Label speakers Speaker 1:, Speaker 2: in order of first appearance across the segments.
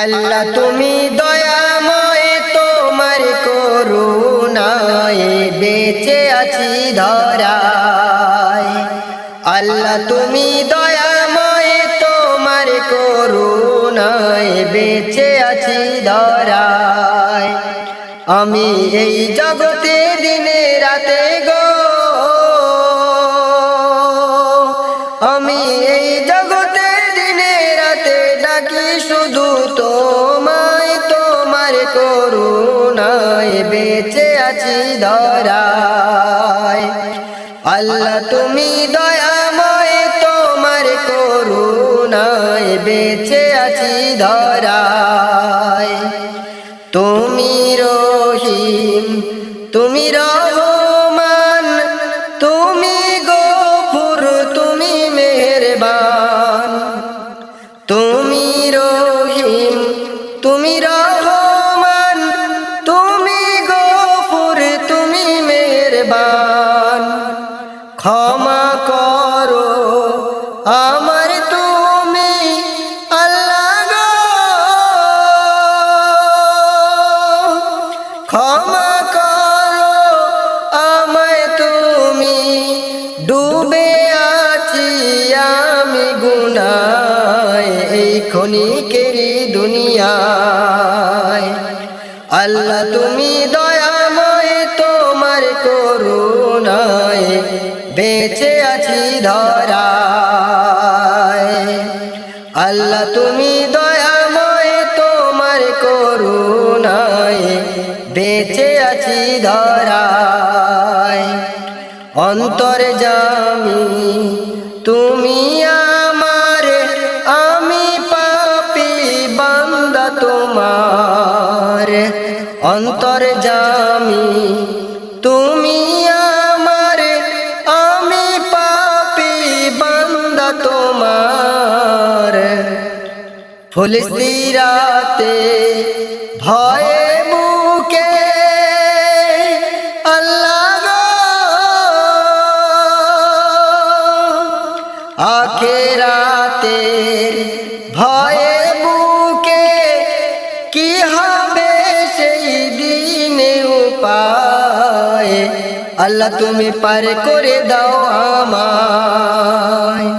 Speaker 1: আল্লাহ তুমি দয়াময়, তোমার করুণায় বেঁচে আছি ধরায়। আল্লাহ তুমি দয়াময়, তোমার করুণায় বেঁচে আছি ধরায়। আমি এই জগতে দিনে রাতে গো, আমি এই জগতে দিনে রাতে ডাকি শুধু তোমায়, তোমার করুণায় বেঁচে আছি ধরায়। আল্লাহ তুমি দয়াময়, তোমার করুণায় বেঁচে আছি ধরায়। তুমি রহিম, তুমি রহমান, তুমি গফুর, তুমি মেহেরবান। তুমি রহিম, তুমি রহমান, তুমি গফুর, তুমি মেহেরবান। ক্ষমা করো আমার তুমি আল্লাহ গো, ক্ষমা করো আমায় তুমি, ডুবে আছি আমি গুনায় এই ক্ষণিকেরই দুনিয়ায়। আল্লাহ তুমি দয়াময়, তোমার করুণায় বেঁচে আছি ধরায়। আল্লাহ তুমি দয়াময়, তোমার করুণায় বেঁচে আছি ধরায়। অন্তর্যামী তুমি আমার, আমি পাপী বান্দা তোমার। অন্তর্যামী তুমি আমার, আমি পাপী বান্দা তোমার। ফুলসিরাতে ভয়ে বুকে আল্লাহ গো, আখিরাতের ভয়ে বুকে কি হবে সেই দিনে উপায়। আল্লাহ তুমি পার করে দাও আমায়।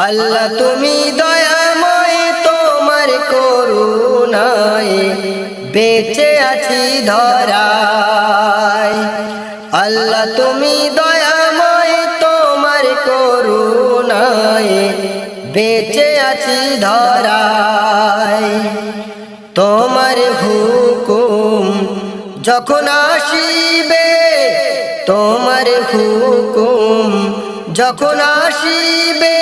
Speaker 1: আল্লাহ তুমি দয়াময়, তোমার করুণায় বেঁচে আছি ধরায়। আল্লাহ তুমি দয়াময়, তোমার করুণায় বেঁচে আছি ধরায়। তোমার হুকুম যখন আসিবে, তোমার হুকুম যখন আসিবে,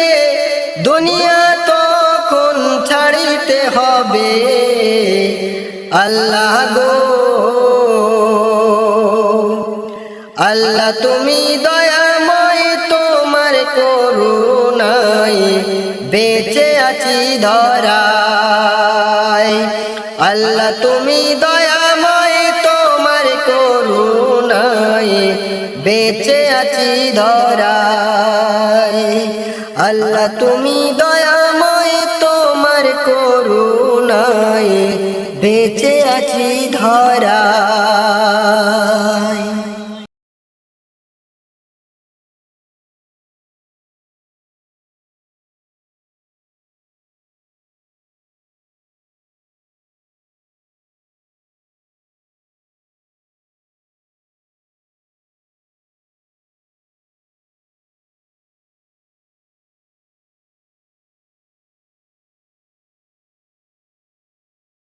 Speaker 1: দুনিয়া তখন ছাড়িতে হবে। আল্লাহ গো, আল্লাহ তুমি দয়াময়, তোমার করুণায় বেঁচে আছি ধরায়। আল্লাহ তুমি দয়াময়, তোমার করুণায় বেঁচে আছি ধরায়। আল্লাহ তুমি দয়াময়, তোমার করুণায় বেঁচে আছি ধরায়।